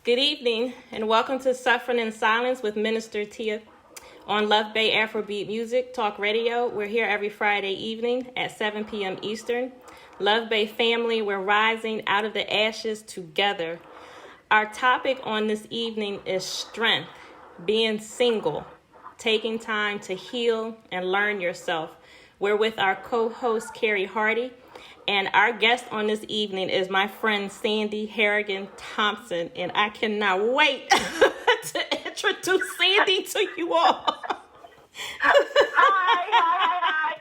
Good evening, and welcome to Suffering in Silence with Minister Tia on Luv Bay Afrobeat Music Talk Radio. We're here every Friday evening at 7 p.m. Eastern. Luv Bay family, we're rising out of the ashes together. Our topic on this evening is strength, being single, taking time to heal and learn yourself. We're with our co-host, Carrie Hardy. And our guest on this evening is my friend Sandy Harrigan Thompson, and I cannot wait to introduce Sandy to you all. Hi.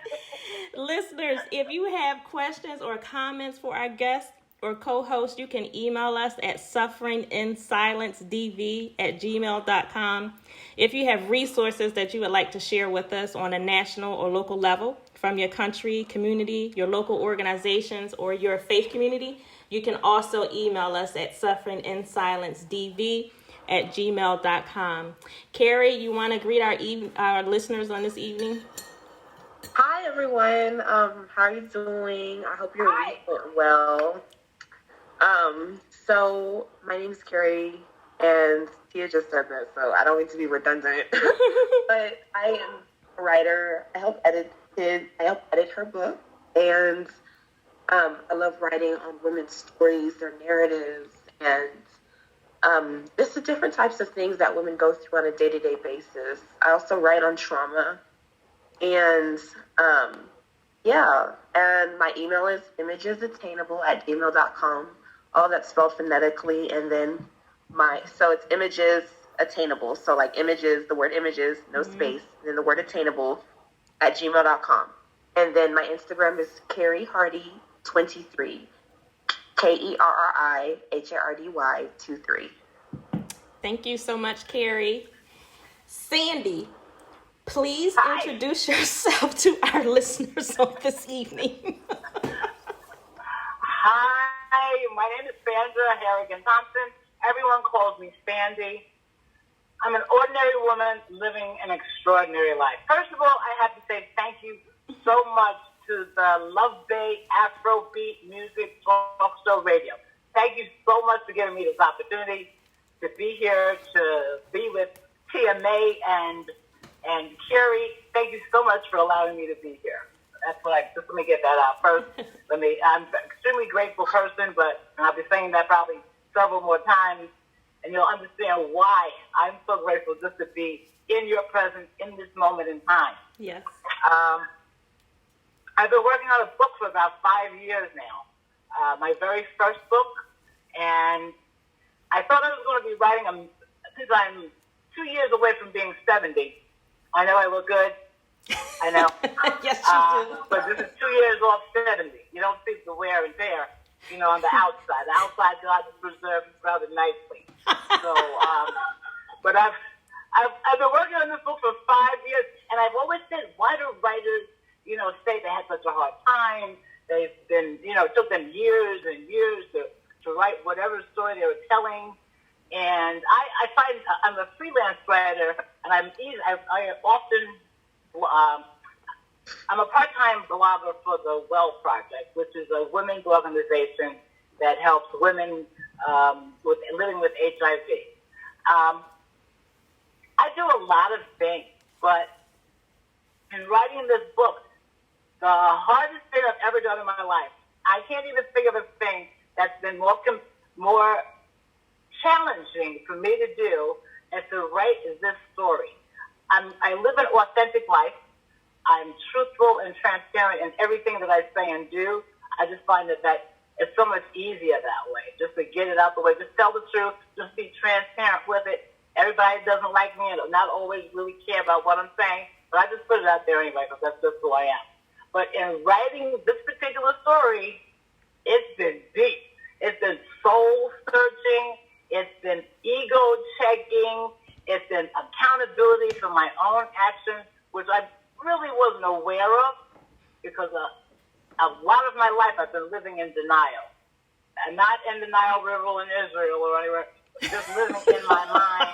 Listeners, if you have questions or comments for our guest or co-host, you can email us at sufferinginsilencedv@gmail.com. If you have resources that you would like to share with us on a national or local level, from your country, community, your local organizations, or your faith community, you can also email us at sufferinginsilencedv@gmail.com. Carrie, you want to greet our listeners on this evening? Hi, everyone. How are you doing? I hope you're well. So my name is Carrie, and Tia just said that, so I don't mean to be redundant, but I am a writer. I help edit her book, and I love writing on women's stories, their narratives, and just the different types of things that women go through on a day-to-day basis. I also write on trauma, and and my email is imagesattainable@gmail.com. All that's spelled phonetically, and then so it's images attainable. So like images, the word images, no space, and then the word attainable @gmail.com. And then my Instagram is Carrie Hardy 23, KERRIHARDY 23. Thank you so much, Carrie. Sandy, please introduce yourself to our listeners on this evening. Hi, my name is Sandra Harrigan Thompson. Everyone calls me Sandy. I'm an ordinary woman living an extraordinary life. First of all, I have to say thank you so much to the Luv Bay Afrobeat Music Talk Show Radio. Thank you so much for giving me this opportunity to be here, to be with Tia May and Carrie. Thank you so much for allowing me to be here. That's what just let me get that out first. I'm an extremely grateful person, but I'll be saying that probably several more times, and you'll understand why I'm so grateful just to be in your presence in this moment in time. Yes. I've been working on a book for about 5 years now, my very first book, and I thought I was going to be writing since I'm 2 years away from being 70. I know I look good. I know. Yes, you do. But this is 2 years off 70. You don't see the wear and tear, on the outside. The outside, God has preserved rather nicely. So, but I've been working on this book for 5 years, and I've always said, why do writers, say they had such a hard time? They've been, it took them years and years to write whatever story they were telling. And I find I'm a freelance writer, and I'm a part-time blogger for the Well Project, which is a women's organization that helps women living with HIV. I do a lot of things, but in writing this book, the hardest thing I've ever done in my life, I can't even think of a thing that's been more challenging for me to do as to write this story. I live an authentic life. I'm truthful and transparent in everything that I say and do. I just find that it's so much easier that way, just to get it out the way, just tell the truth, just be transparent with it. Everybody doesn't like me and not always really care about what I'm saying, but I just put it out there anyway because that's just who I am. But in writing this particular story, it's been deep. It's been soul-searching. It's been ego-checking. It's been accountability for my own actions, which I really wasn't aware of because a lot of my life I've been living in denial. And not in the Nile River in Israel or anywhere, just living in my mind,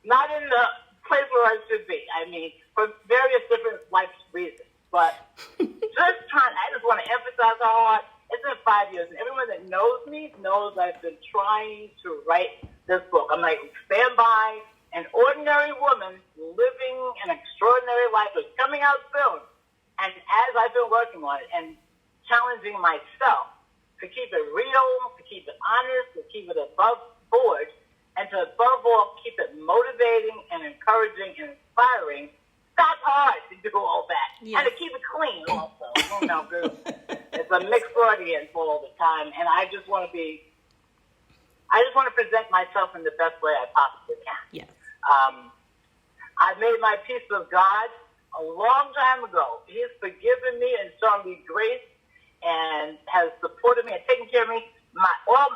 not in the place where I should be. I mean, for various different life reasons. But I just want to emphasize how hard. It's been 5 years, and everyone that knows me knows I've been trying to write this book. I'm like, stand by, an ordinary woman living an extraordinary life is coming out soon. And as I've been working on it and challenging myself to keep it real, to keep it honest, to keep it above board, and to above all keep it motivating and encouraging and inspiring, that's hard to do all that. Yes. And to keep it clean also. You know, it's a mixed audience all the time, and I just want to present myself in the best way I possibly can. Yes. I made my peace with God a long time ago. He's forgiven me and shown me grace and has supported me and taken care of me. All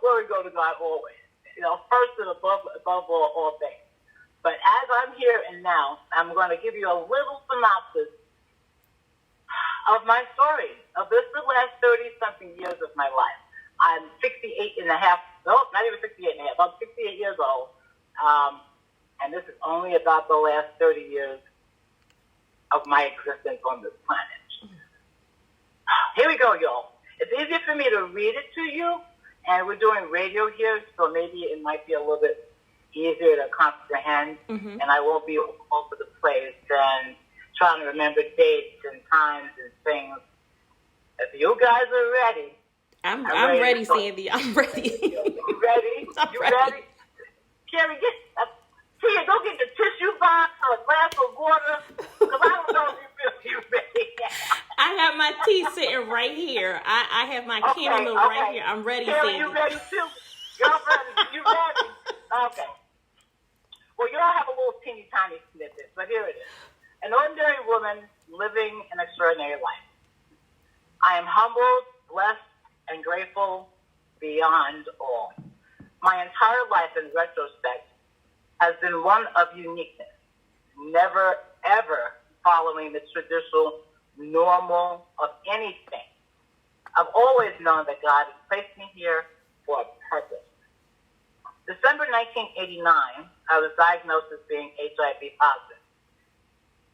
glory go to God always. You know, first and above all things. But as I'm here and now, I'm going to give you a little synopsis of my story, of the last 30-something years of my life. I'm 68 and a half, no, not even 68 and a half, I'm 68 years old. And this is only about the last 30 years of my existence on this planet. Here we go, y'all. It's easier for me to read it to you, and we're doing radio here, so maybe it might be a little bit easier to comprehend, and I won't be all over the place and trying to remember dates and times and things. If you guys are ready, I'm ready, Sandy. I'm ready. You ready? You ready? Carrie, Tia, go get the tissue box or a glass of water, because I don't know if you're ready. I have my tea sitting right here. I have my candle right here. I'm ready, Carrie, Sandy. you ready too? Y'all ready? You ready? Okay. Well, you all have a little teeny tiny snippet, but here it is. An ordinary woman living an extraordinary life. I am humbled, blessed, and grateful beyond all. My entire life, in retrospect, has been one of uniqueness, never, ever following the traditional normal of anything. I've always known that God has placed me here for a purpose. December 1989, I was diagnosed as being HIV positive.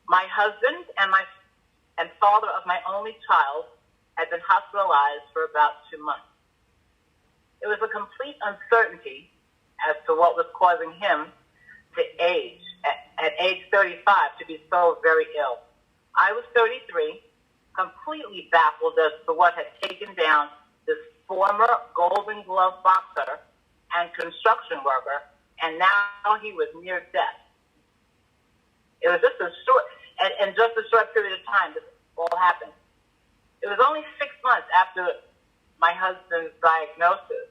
My husband and father of my only child had been hospitalized for about 2 months. It was a complete uncertainty as to what was causing him to age, at age 35, to be so very ill. I was 33, completely baffled as to what had taken down this former Golden Glove boxer and construction worker, and now he was near death. It was just a short period of time this all happened. It was only 6 months after my husband's diagnosis.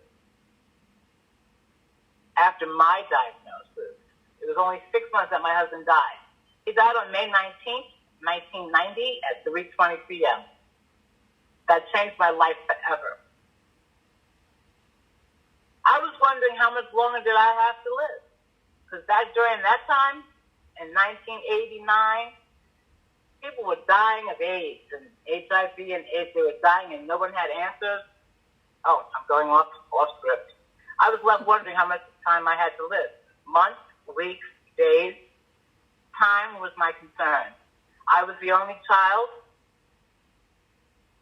After my diagnosis, it was only 6 months that my husband died. He died on May 19th, 1990 at 3:20 p.m. That changed my life forever. I was wondering how much longer did I have to live? Because during that time, in 1989, people were dying of AIDS and HIV and AIDS. They were dying and no one had answers. Oh, I'm going off script. I was left wondering how much time I had to live. Months, weeks, days. Time was my concern. I was the only child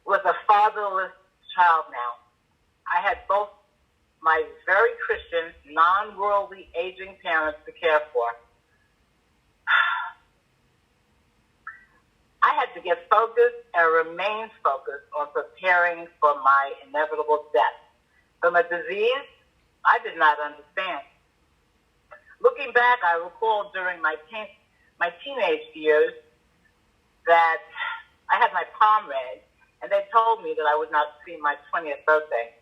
with a fatherless child now. I had both my very Christian, non-worldly, aging parents to care for. I had to get focused and remain focused on preparing for my inevitable death from a disease I did not understand. Looking back, I recall during my teenage years that I had my palm read, and they told me that I would not see my 20th birthday.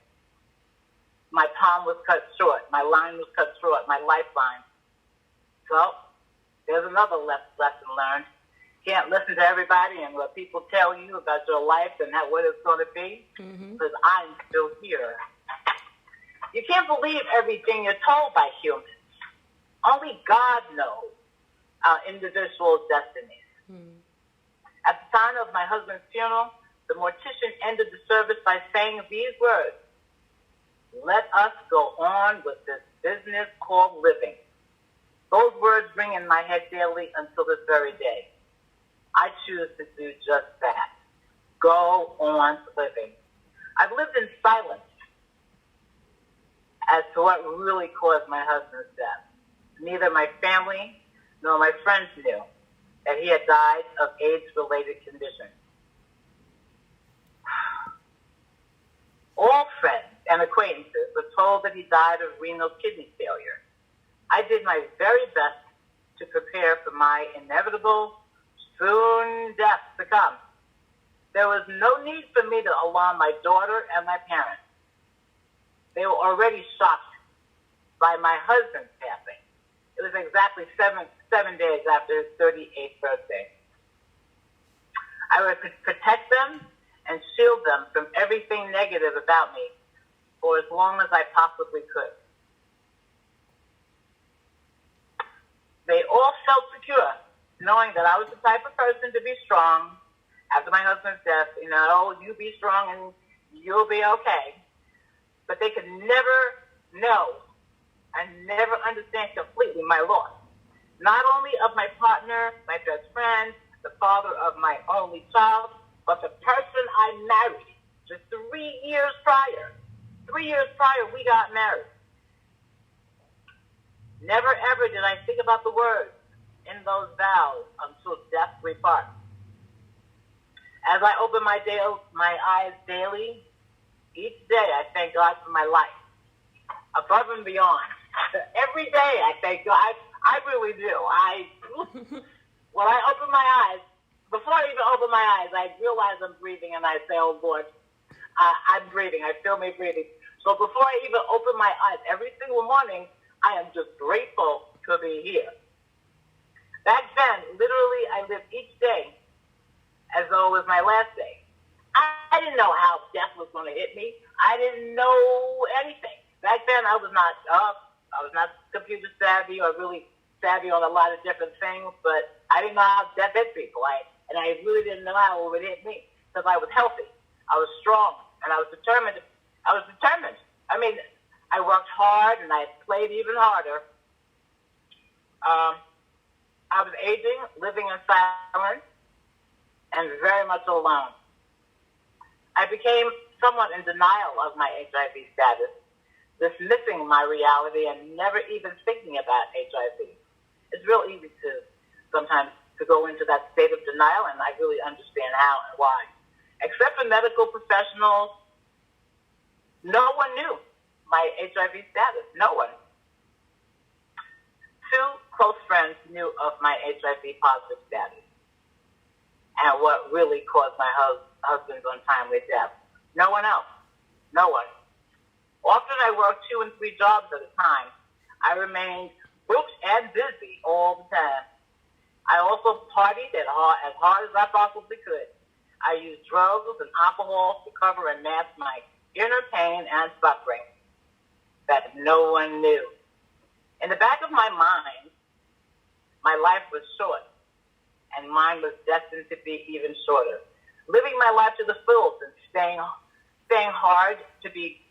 My palm was cut short. My line was cut short, my lifeline. So there's another lesson learned. Can't listen to everybody and what people tell you about your life and what it's going to be, because I'm still here. You can't believe everything you're told by humans. Only God knows our individual destinies. At the time of my husband's funeral, the mortician ended the service by saying these words: "Let us go on with this business called living." Those words ring in my head daily until this very day. I choose to do just that. Go on living. I've lived in silence as to what really caused my husband's death. Neither my family nor my friends knew that he had died of AIDS-related conditions. All friends and acquaintances were told that he died of renal kidney failure. I did my very best to prepare for my inevitable, soon death to come. There was no need for me to alarm my daughter and my parents. They were already shocked by my husband's passing. It was exactly seven days after his 38th birthday. I would protect them and shield them from everything negative about me for as long as I possibly could. They all felt secure, knowing that I was the type of person to be strong. After my husband's death, you be strong and you'll be okay. But they could never know and never understand completely my loss. Not only of my partner, my best friend, the father of my only child, but the person I married just 3 years prior. 3 years prior, we got married. Never ever did I think about the words in those vows until death we part. As I open my eyes daily, each day I thank God for my life, above and beyond. Every day I thank God. I really do. When I open my eyes, before I even open my eyes, I realize I'm breathing, and I say, "Oh Lord, I'm breathing. I feel me breathing." So before I even open my eyes, every single morning, I am just grateful to be here. Back then, literally, I lived each day as though it was my last day. I didn't know how death was going to hit me. I didn't know anything. Back then, I was not computer savvy or really savvy on a lot of different things, but I didn't know how death hit people. And I really didn't know how it would hit me because I was healthy. I was strong, and I was determined. I mean, I worked hard, and I played even harder. I was aging, living in silence, and very much alone. I became somewhat in denial of my HIV status, dismissing my reality and never even thinking about HIV. It's real easy to sometimes to go into that state of denial, and I really understand how and why. Except for medical professionals, no one knew my HIV status. No one. 2 close friends knew of my HIV positive status and what really caused my husband's untimely death. No one else. No one. Often I worked 2 and 3 jobs at a time. I remained booked and busy all the time. I also partied as hard as I possibly could. I used drugs and alcohol to cover and mask my inner pain and suffering that no one knew. In the back of my mind, my life was short, and mine was destined to be even shorter. Living my life to the fullest and trying hard to be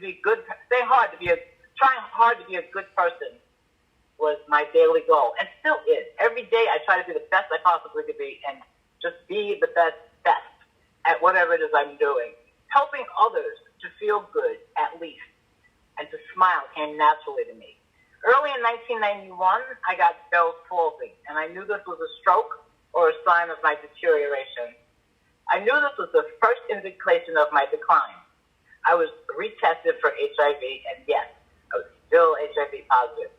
a good person was my daily goal, and still is. Every day I try to be the best I possibly could be and just be the best at whatever it is I'm doing. Helping others to feel good, at least, and to smile came naturally to me. Early in 1991, I got Bell's palsy, and I knew this was a stroke or a sign of my deterioration. I knew this was the first indication of my decline. I was retested for HIV, and yes, I was still HIV positive.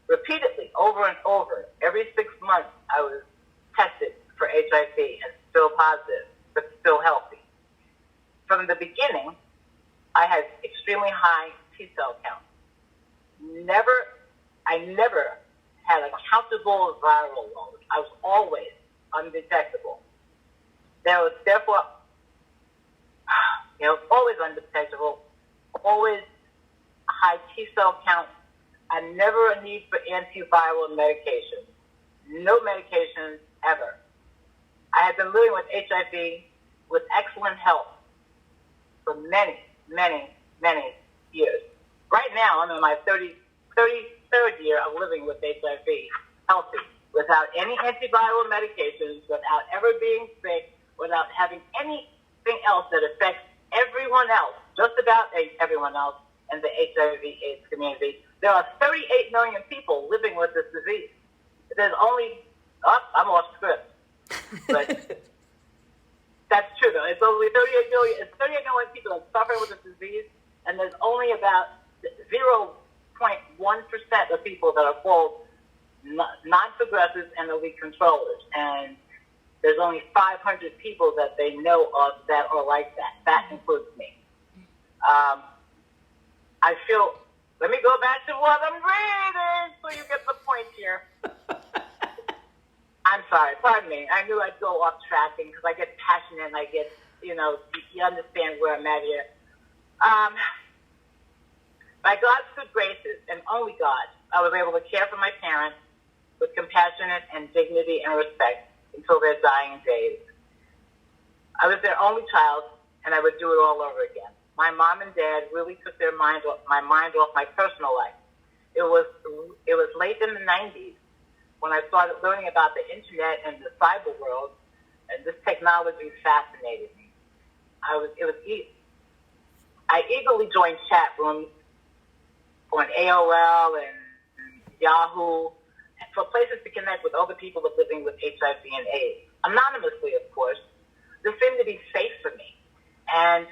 Repeatedly, over and over, every 6 months, I was tested for HIV and still positive, but still healthy. From the beginning, I had extremely high T-cell count. I never had a countable viral load. I was always undetectable. Therefore, always undetectable, always high T-cell count, and never a need for antiviral medication. No medications ever. I had been living with HIV with excellent health for many, many, many years. Right now, I'm in my 33rd year of living with HIV, healthy, without any antiviral medications, without ever being sick, without having anything else that affects everyone else, just about everyone else, in the HIV/AIDS community. There are 38 million people living with this disease. There's only, I'm off script, but that's true though. It's only 38 million. It's 38 million people that suffer with this disease, and there's only about 0.1% of people that are called non-progressives and elite controllers, and there's only 500 people that they know of that are like that. That includes me. I feel, let me go back to what I'm reading so you get the point here. I'm sorry, pardon me. I knew I'd go off track because I get passionate and I get, you understand where I'm at here. By God's good graces, and only God, I was able to care for my parents with compassionate and dignity and respect until their dying days. I was their only child, and I would do it all over again. My mom and dad really took my mind off my personal life. It was late in the 90s when I started learning about the internet and the cyber world, and this technology fascinated me. I eagerly joined chat rooms on AOL and Yahoo for places to connect with other people living with HIV and AIDS. Anonymously, of course. This seemed to be safe for me. And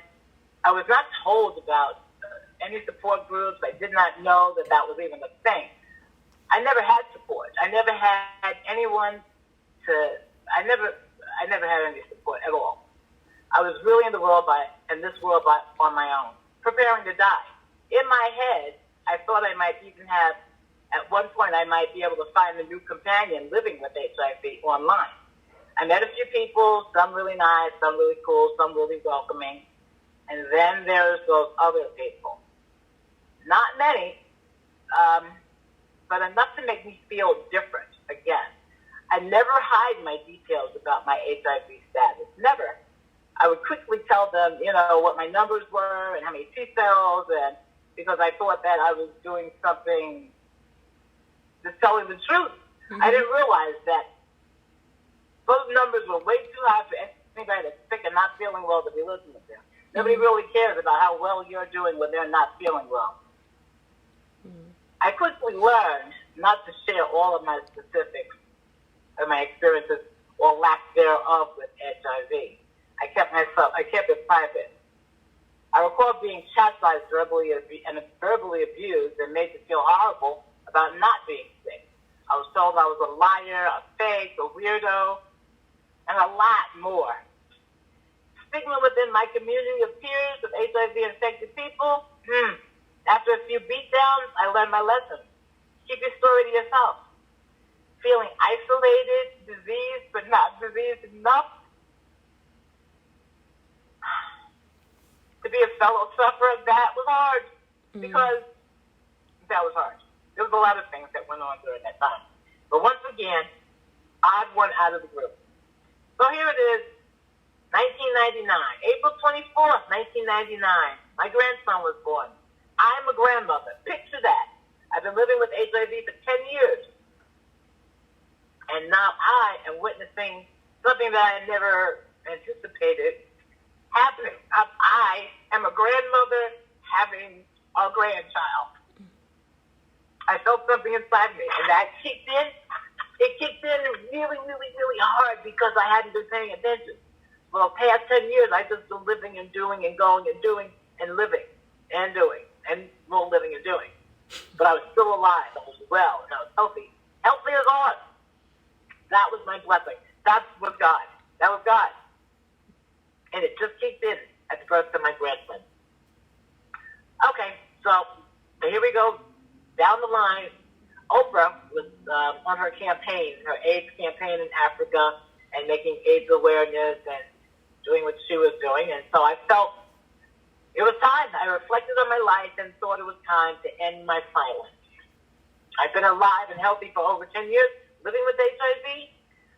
I was not told about any support groups. I did not know that was even a thing. I never had support. I never had anyone I never had any support at all. I was really in this world on my own, preparing to die. In my head, I thought I might even have, at one point, I might be able to find a new companion living with HIV online. I met a few people, some really nice, some really cool, some really welcoming. And then there's those other people. Not many, but enough to make me feel different again. I never hide my details about my HIV status. Never. I would quickly tell them, what my numbers were and how many T cells, and because I thought that I was doing something, just telling the truth. Mm-hmm. I didn't realize that those numbers were way too high for anybody that's sick and not feeling well to be listening to them. Nobody really cares about how well you're doing when they're not feeling well. Mm-hmm. I quickly learned not to share all of my specifics of my experiences or lack thereof with HIV. I kept it private. I recall being chastised verbally abused and made to feel horrible about not being sick. I was told I was a liar, a fake, a weirdo, and a lot more. Stigma within my community of peers of HIV-infected people. After a few beatdowns, I learned my lesson. Keep your story to yourself. Feeling isolated, diseased, but not diseased enough to be a fellow sufferer, that was hard. Because that was hard. There was a lot of things that went on during that time. But once again, odd one out of the group. So here it is, 1999, April 24th, 1999. My grandson was born. I'm a grandmother. Picture that. I've been living with HIV for 10 years. And now I am witnessing something that I never anticipated happening. I am a grandmother having a grandchild. I felt something inside me, and that kicked in. It kicked in really, really, really hard because I hadn't been paying attention. For the past 10 years, I've just been living and doing and going and doing and living and doing and more living and doing. But I was still alive. I was well, and I was healthy. Healthy as all. That was my blessing. That was God. That was God. And it just kicked in at the birth of my grandson. Okay, so here we go. Down the line, Oprah was on her campaign, her AIDS campaign in Africa, and making AIDS awareness and doing what she was doing. And so I felt it was time. I reflected on my life and thought it was time to end my silence. I've been alive and healthy for over 10 years, living with HIV.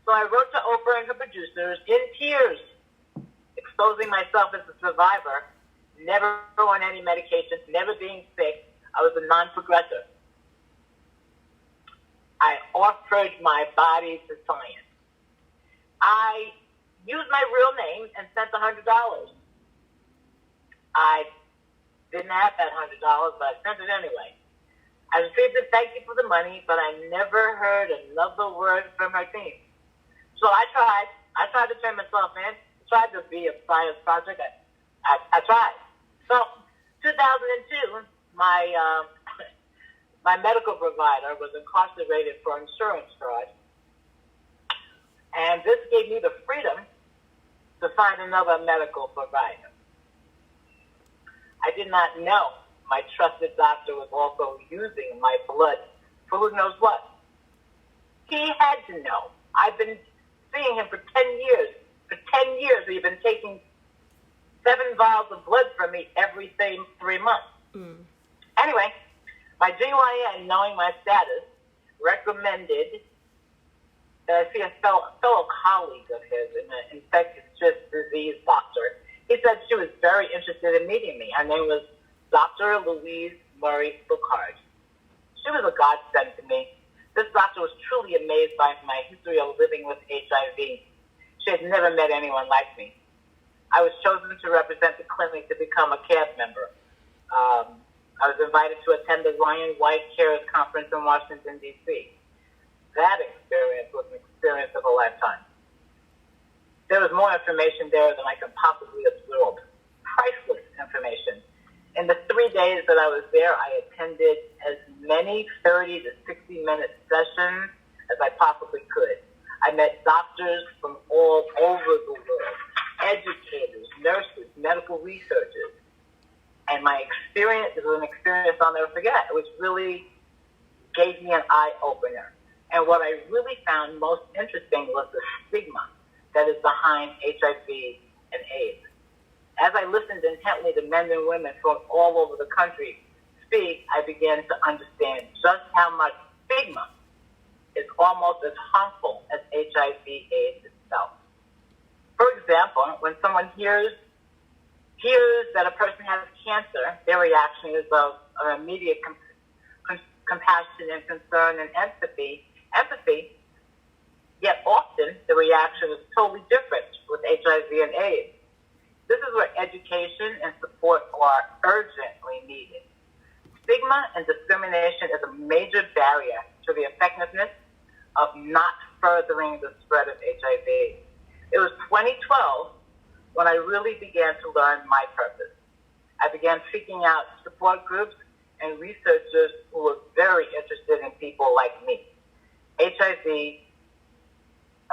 So I wrote to Oprah and her producers in tears, exposing myself as a survivor, never on any medications, never being sick. I was a non-progressive. I offered my body to science. I used my real name and sent $100. I Didn't have that $100, but I sent it anyway. I received a thank you for the money, but I never heard another word from her team. So I tried. I tried to turn myself in. I tried to be a science project. I tried. So 2002, my medical provider was incarcerated for insurance fraud. And this gave me the freedom to find another medical provider. I did not know my trusted doctor was also using my blood for who knows what. He had to know. I've been seeing him for 10 years. For 10 years, he's been taking 7 vials of blood from me every 3 months. Anyway, my GYN, knowing my status, recommended that I see a fellow colleague of his, an infectious disease doctor. He said she was very interested in meeting me. Her name was Dr. Louise Murray Boucard. She was a godsend to me. This doctor was truly amazed by my history of living with HIV. She had never met anyone like me. I was chosen to represent the clinic to become a cast member. I was invited to attend the Ryan White Cares Conference in Washington, D.C. That experience was an experience of a lifetime. There was more information there than I could possibly absorb. Priceless information. In the 3 days that I was there, I attended as many 30 to 60-minute sessions as I possibly could. I met doctors from all over the world, educators, nurses, medical researchers. And my experience was an experience I'll never forget. It was really gave me an eye-opener. And what I really found most interesting was the stigma that is behind HIV and AIDS. As I listened intently to men and women from all over the country speak, I began to understand just how much stigma is almost as harmful as HIV/AIDS itself. For example, when someone hears that a person has cancer, their reaction is of immediate compassion and concern and empathy, yet often the reaction is totally different with HIV and AIDS. This is where education and support are urgently needed. Stigma and discrimination is a major barrier to the effectiveness of not furthering the spread of HIV. It was 2012 when I really began to learn my purpose. I began seeking out support groups and researchers who were very interested in people like me. HIV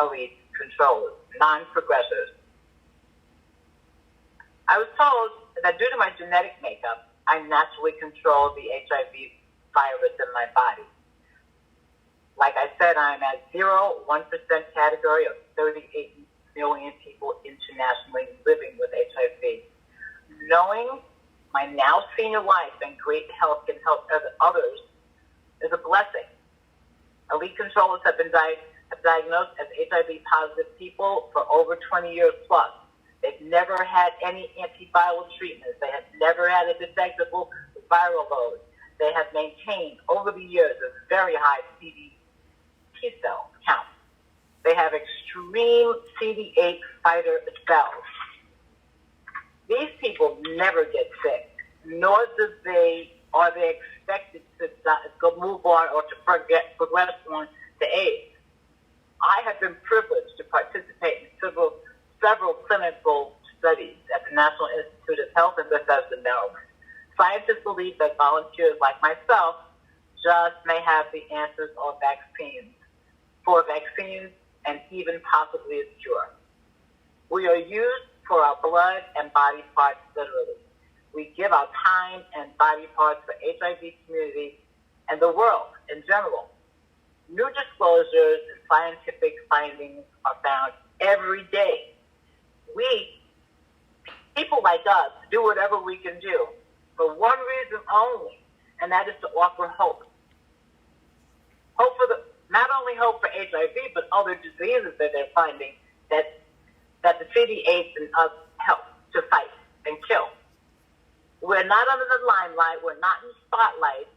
Elite Controllers, non-progressors. I was told that due to my genetic makeup, I naturally control the HIV virus in my body. Like I said, I'm at 0.1% category of 38 million people internationally living with HIV. Knowing my now senior life and great health can help others is a blessing. Elite Controllers have been diagnosed as HIV positive people for over 20 years plus. They've never had any antiviral treatments. They have never had a detectable viral load. They have maintained over the years a very high CD T cell count. They have extreme CD8 fighter cells. These people never get sick, nor are they expected to go move on or to progress on to AIDS. I have been privileged to participate in several clinical studies at the National Institute of Health in Bethesda, Maryland. Scientists believe that volunteers like myself just may have the answers for vaccines and even possibly a cure. We are used for our blood and body parts literally. We give our time and body parts for HIV community and the world in general. New disclosures and scientific findings are found every day. People like us, do whatever we can do for one reason only, and that is to offer hope. Not only hope for HIV, but other diseases that they're finding that the CD8 and us help to fight and kill. We're not under the limelight. We're not in the spotlight.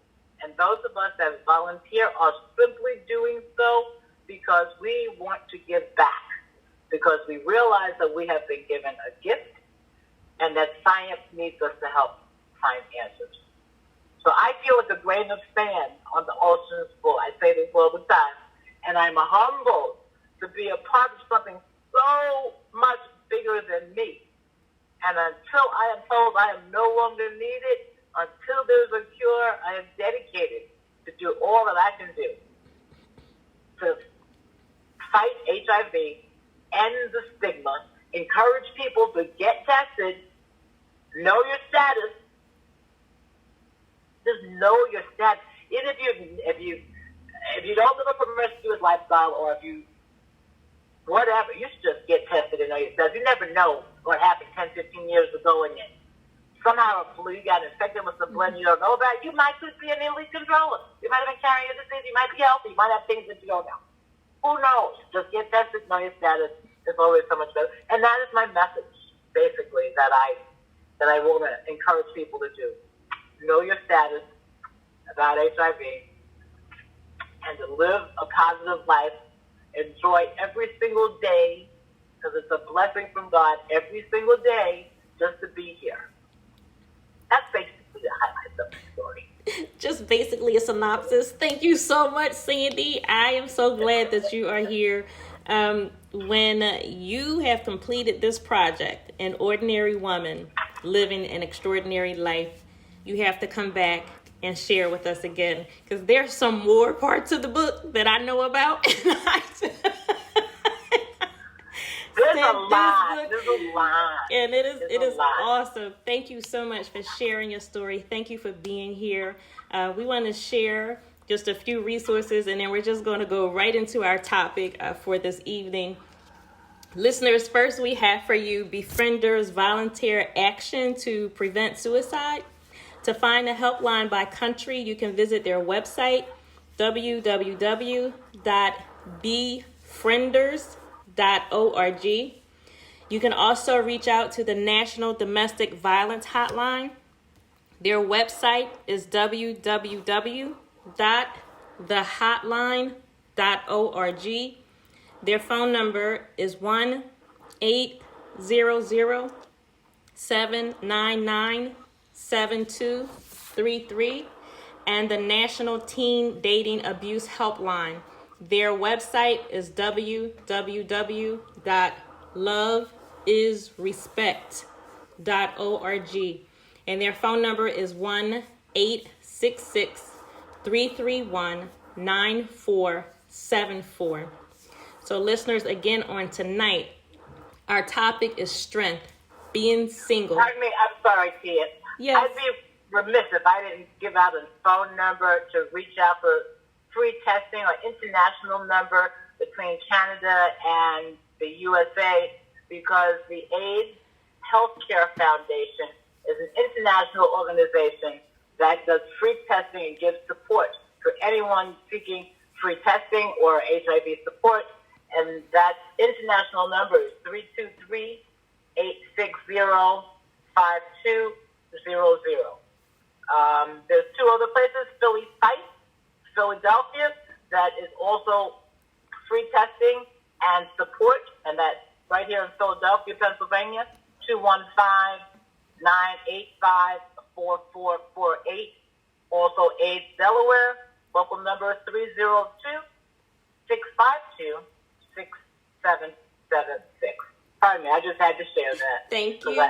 And those of us that volunteer are simply doing so because we want to give back, because we realize that we have been given a gift and that science needs us to help find answers. So I feel like a grain of sand on the ocean's floor. I say this all the time. And I'm humbled to be a part of something so much bigger than me. And until I am told I am no longer needed, until there's a cure, I am dedicated to do all that I can do to fight HIV, end the stigma, encourage people to get tested, know your status. Just know your status. Even if you don't live a promiscuous lifestyle, or if you whatever, you should just get tested and know your status. You never know what happened 10, 15 years ago, and somehow a flu, you got infected with some blood you don't know about. You might just be an elite controller. You might have been carrying a disease. You might be healthy. You might have things that you don't know. Who knows? Just get tested, know your status. It's always so much better. And that is my message, basically, that I want to encourage people to do. Know your status about HIV and to live a positive life. Enjoy every single day, because it's a blessing from God every single day just to be here. That's basically the highlights of the story. Just basically a synopsis. Thank you so much, Sandy. I am so glad that you are here. When you have completed this project, An Ordinary Woman Living an Extraordinary Life, you have to come back and share with us again, because there's some more parts of the book that I know about. There's a lot. And it is awesome. Thank you so much for sharing your story. Thank you for being here. We want to share just a few resources, and then we're just going to go right into our topic for this evening. Listeners, first we have for you Befrienders Volunteer Action to Prevent Suicide. To find the helpline by country, you can visit their website, www.befrienders.org. You can also reach out to the National Domestic Violence Hotline. Their website is www.thehotline.org. Their phone number is 1-800-799-7233, and the National Teen Dating Abuse Helpline. Their website is www.loveisrespect.org, and their phone number is 1-866-331-9474. So listeners, again, on tonight, our topic is strength, being single. Pardon me, I'm sorry, Tia. Yes. I'd be remiss if I didn't give out a phone number to reach out for free testing, or international number between Canada and the USA, because the AIDS Healthcare Foundation is an international organization that does free testing and gives support for anyone seeking free testing or HIV support. And that international number is 323-860-5200. There's two other places, Philly Site, Philadelphia, that is also free testing and support, and that's right here in Philadelphia, Pennsylvania, 215-985-4448. Also AIDS Delaware, local number 302-652-6776. Pardon me, I just had to share that. Thank you.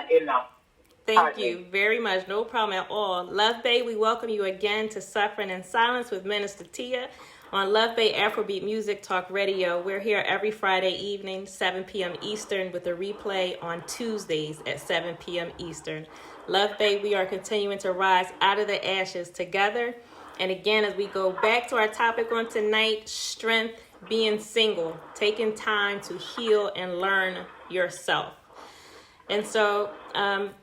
Thank you very much. No problem at all. Luv Bay, we welcome you again to Suffering in Silence with Minister Tia on Luv Bay Afrobeat Music Talk Radio. We're here every Friday evening, 7 p.m. Eastern, with a replay on Tuesdays at 7 p.m. Eastern. Luv Bay, we are continuing to rise out of the ashes together. And again, as we go back to our topic on tonight, strength, being single, taking time to heal and learn yourself. And so,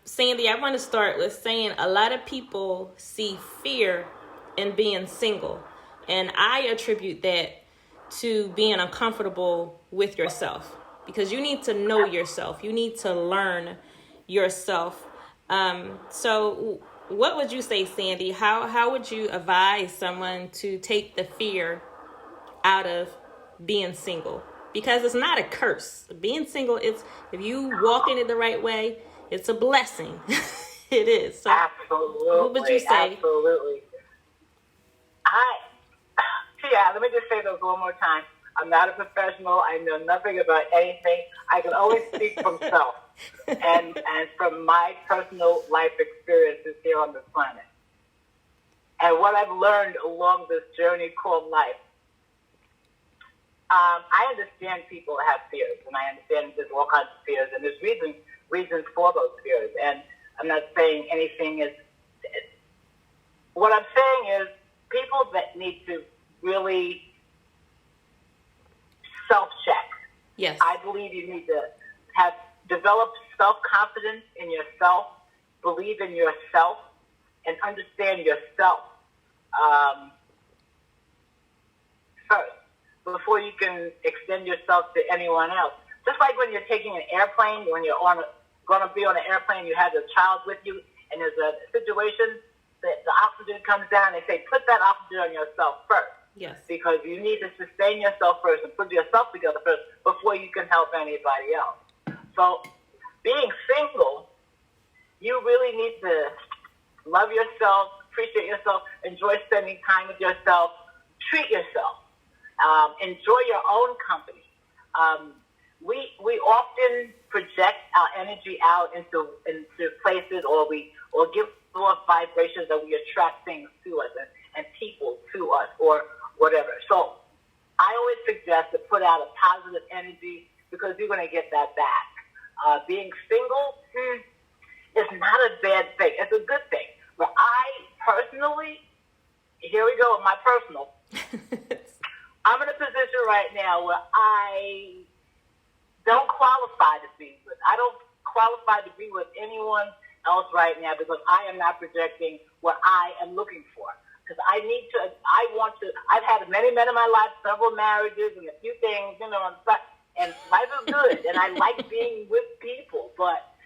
Sandy, I want to start with saying a lot of people see fear in being single. And I attribute that to being uncomfortable with yourself, because you need to know yourself. You need to learn yourself. So what would you say, Sandy? How would you advise someone to take the fear out of being single? Because it's not a curse. Being single, if you walk in it the right way, it's a blessing. It is. So Absolutely. what would you say? Absolutely. Let me just say those one more time. I'm not a professional. I know nothing about anything. I can only speak from self and from my personal life experiences here on this planet. And what I've learned along this journey called life. I understand people have fears, and I understand there's all kinds of fears, and there's reasons for those fears. And I'm not saying anything is. What I'm saying is people that need to really self-check. Yes. I believe you need to have developed self-confidence in yourself, believe in yourself, and understand yourself first before you can extend yourself to anyone else. Just like when you're taking an airplane, when you're going to be on an airplane, you have a child with you, and there's a situation that the oxygen comes down, they say, put that oxygen on yourself first. Yes. Because you need to sustain yourself first and put yourself together first before you can help anybody else. So being single, you really need to love yourself, appreciate yourself, enjoy spending time with yourself, treat yourself, enjoy your own company. We often project our energy out into places, or give off vibrations that we attract things to us and people to us or whatever. So I always suggest to put out a positive energy because you're going to get that back. Being single is not a bad thing. It's a good thing. But I personally, here we go with my personal. I'm in a position right now where I don't qualify to be with. I don't qualify to be with anyone else right now because I am not projecting what I am looking for. Because I've had many men in my life, several marriages and a few things, and life is good, and I like being with people, but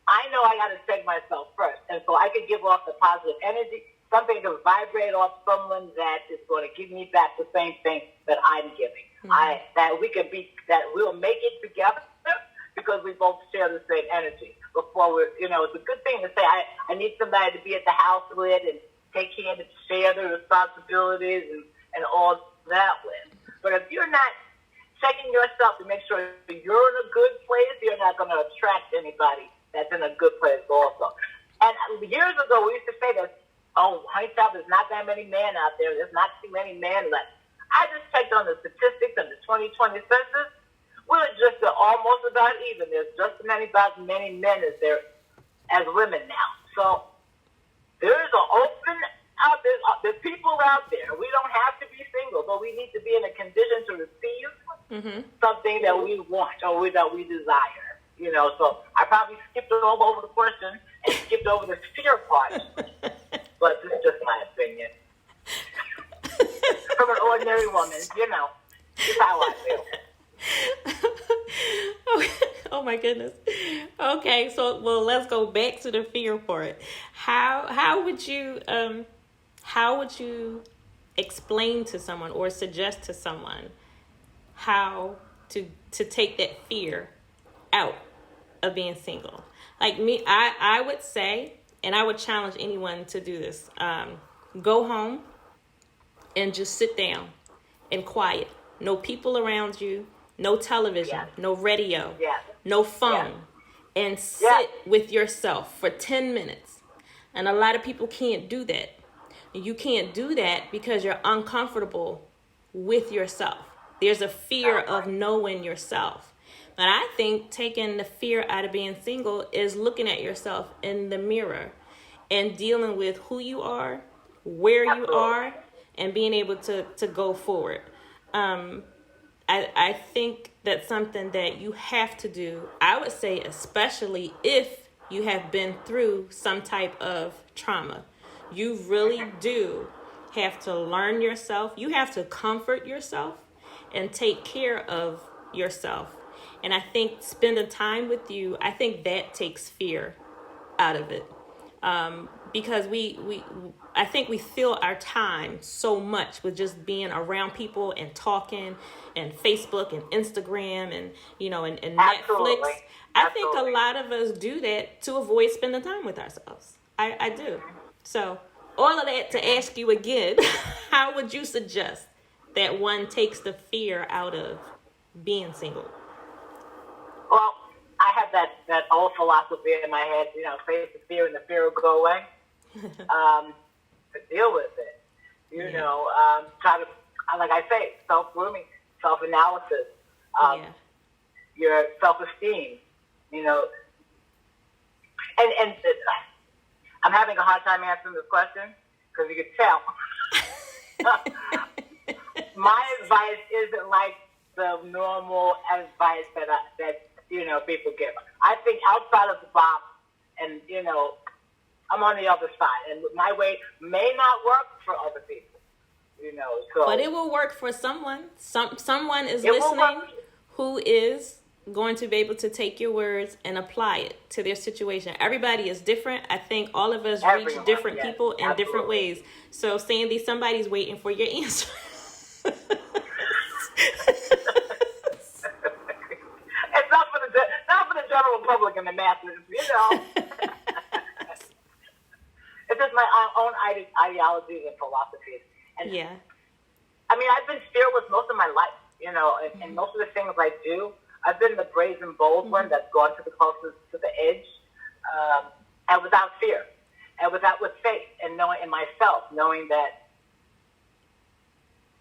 I know I got to check myself first, and so I can give off the positive energy, something to vibrate off someone that is going to give me back the same thing that I'm giving. Mm-hmm. That we'll make it together because we both share the same energy. Before it's a good thing to say, I need somebody to be at the house with and take care to share the responsibilities and all that with. But if you're not checking yourself to make sure you're in a good place, you're not going to attract anybody that's in a good place also. And years ago, we used to say that, honey child, there's not that many men out there. There's not too many men left. I just checked on the statistics of the 2020 census. We're just almost about even. There's just as many men as there as women now. So there is an open out there. There's people out there. We don't have to be single, but we need to be in a condition to receive something that we want or that we desire. So I probably skipped all over the question and skipped over the fear part. But this is just my opinion. From an ordinary woman, this is how I feel. Oh my goodness. Okay, so let's go back to the fear part. How would you explain to someone or suggest to someone how to take that fear out of being single? Like me, I would say, and I would challenge anyone to do this. Go home and just sit down and quiet. No people around you, no television, no radio, no phone, and sit with yourself for 10 minutes. And a lot of people can't do that. You can't do that because you're uncomfortable with yourself. There's a fear of knowing yourself. But I think taking the fear out of being single is looking at yourself in the mirror and dealing with who you are, where you are, and being able to go forward. I think that's something that you have to do. I would say especially if you have been through some type of trauma. You really do have to learn yourself. You have to comfort yourself and take care of yourself. And I think spending time with you, I think that takes fear out of it. because I think we fill our time so much with just being around people and talking and Facebook and Instagram and, and Netflix. Absolutely. I think a lot of us do that to avoid spending time with ourselves. I do. So all of that to ask you again, how would you suggest that one takes the fear out of being single? Well, I have that old philosophy in my head, face the fear and the fear will go away. To deal with it, try to, like I say, self-grooming, self-analysis, your self-esteem, and I'm having a hard time answering this question because you can tell. My advice isn't like the normal advice that people give. I think outside of the box, and I'm on the other side, and my way may not work for other people. So. But it will work for someone. Someone is listening who is going to be able to take your words and apply it to their situation. Everybody is different. I think all of us reach different people in different ways. So, Sandy, somebody's waiting for your answer. It's not for the general public and the masses, It's just my own ideologies and philosophies. And I mean, I've been fearless most of my life, and most of the things I do, I've been the brazen, bold one that's gone to the closest to the edge, and without fear, and with faith, and knowing in myself, knowing that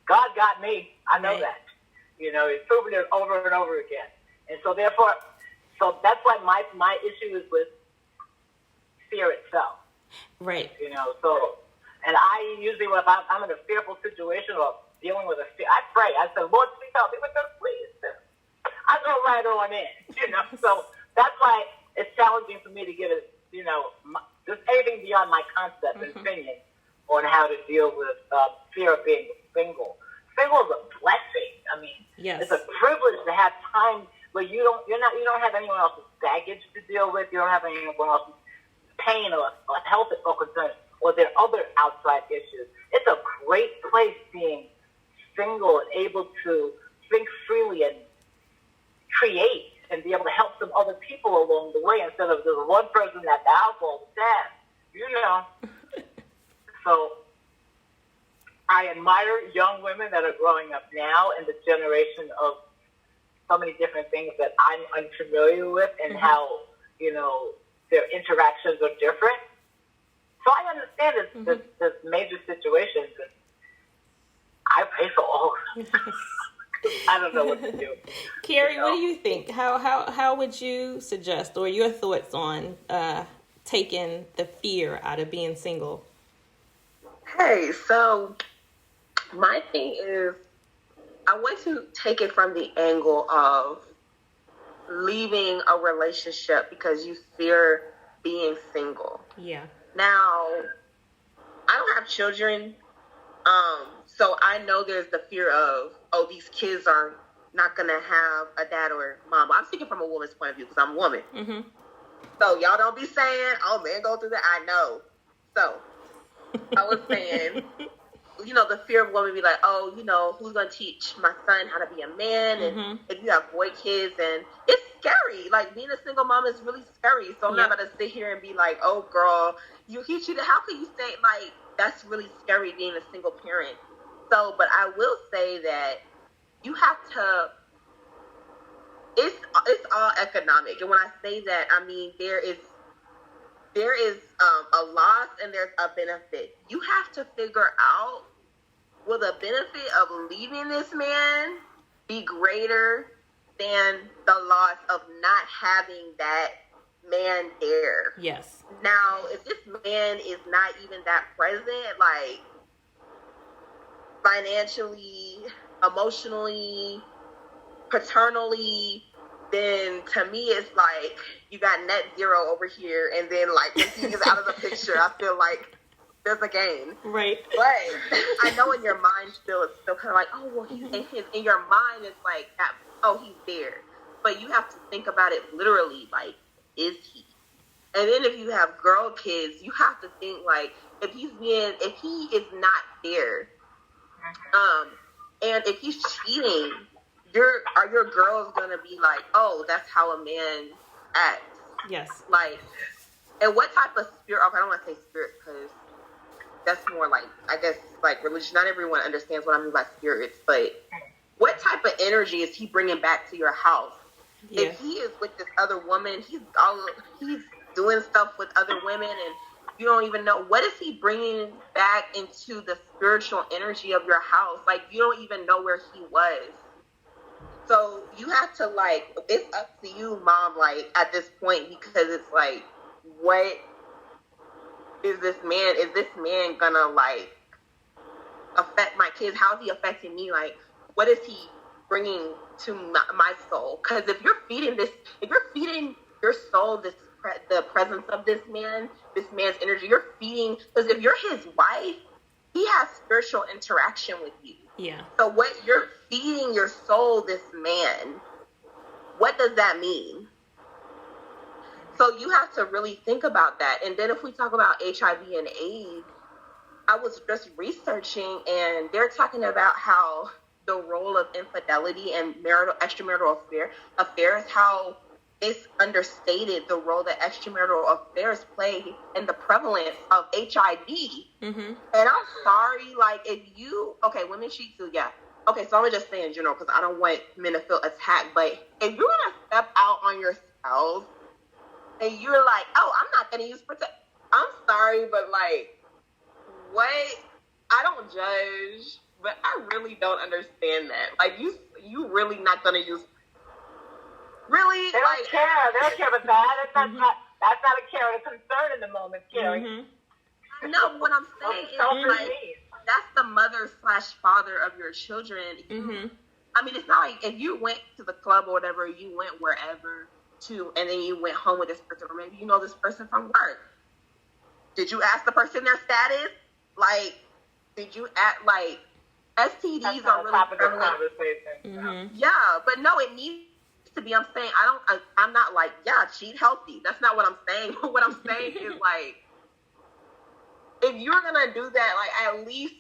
God got me. I know that. He's proven it over and over again. And so therefore, that's why my issue is with fear itself. Right. So, and I usually, when I'm in a fearful situation or dealing with a fear, I pray. I say, Lord, please help me with this, please. I go right on in, So that's why it's challenging for me to give it, just anything beyond my concept and opinion on how to deal with fear of being single. Single is a blessing. I mean, it's a privilege to have time where you don't have anyone else's baggage to deal with. You don't have anyone else's pain or health or concern, or their other outside issues. It's a great place being single and able to think freely and create and be able to help some other people along the way instead of just one person at the household staff. So I admire young women that are growing up now and the generation of so many different things that I'm unfamiliar with and how, their interactions are different. So I understand this major situations, and I pray for all of them. I don't know what to do. Carrie, what do you think? How would you suggest, or your thoughts on taking the fear out of being single? Hey, so my thing is, I want to take it from the angle of leaving a relationship because you fear being single. Yeah. Now, I don't have children, so I know there's the fear of, these kids are not going to have a dad or mom. I'm speaking from a woman's point of view because I'm a woman. Mm-hmm. So y'all don't be saying, men go through that. I know. So I was saying, the fear of women be like, who's going to teach my son how to be a man? And if you have boy kids, and it's scary. Like, being a single mom is really scary. So I'm not going to sit here and be like, oh, girl, he cheated. How can you say, like, that's really scary being a single parent? So, but I will say that you have to, it's all economic. And when I say that, I mean, there is a loss and there's a benefit. You have to figure out, will the benefit of leaving this man be greater than the loss of not having that man there? Yes. Now, if this man is not even that present, like financially, emotionally, paternally, then to me it's like you got net zero over here, and then like when he is out of the picture, I feel like there's a gain. Right. But I know in your mind still it's still kind of like, oh well, he's in your mind it's like that, oh he's there. But you have to think about it literally, like, is he? And then if you have girl kids, you have to think like if he is not there, and if he's cheating, are your girls gonna be like, oh, that's how a man acts? Yes. Like, and what type of spirit? Okay, I don't want to say spirit because that's more like, I guess, like religion. Not everyone understands what I mean by spirits, but what type of energy is he bringing back to your house? Yeah. If he is with this other woman, he's doing stuff with other women, and you don't even know, what is he bringing back into the spiritual energy of your house? Like, you don't even know where he was. So you have to, like, it's up to you, mom, like, at this point, because it's like, what is this man? Is this man gonna, like, affect my kids? How is he affecting me? Like, what is he bringing to my soul? Because if you're feeding your soul the presence of this man's energy, you're feeding, because if you're his wife, he has spiritual interaction with you. Yeah. So what you're feeding your soul, this man, what does that mean? So you have to really think about that. And then if we talk about HIV and AIDS, I was just researching, and they're talking about how the role of infidelity and extramarital affairs, how it's understated the role that extramarital affairs play in the prevalence of HIV. Mm-hmm. And I'm sorry, like, women cheat too, yeah. Okay, so I'm just saying in general, because I don't want men to feel attacked, but if you're going to step out on your spouse and you're like, oh, I'm not going to use protection, I'm sorry, but, like, what? I don't judge, but I really don't understand that. Like, you really not going to use. Really? They don't care. They don't care about that. That's not a care or a concern in the moment, Carrie. Mm-hmm. No, what I'm saying is, like, that's the mother/father of your children. Mm-hmm. I mean, it's not like if you went to the club or whatever, you went wherever and then you went home with this person, or maybe you know this person from work. Did you ask the person their status? Like, did you act like STDs are really prevalent? Mm-hmm. Yeah, but no, it needs to be. I'm saying I'm not like, yeah, cheat healthy. That's not what I'm saying. What I'm saying is, like, if you're gonna do that, like, at least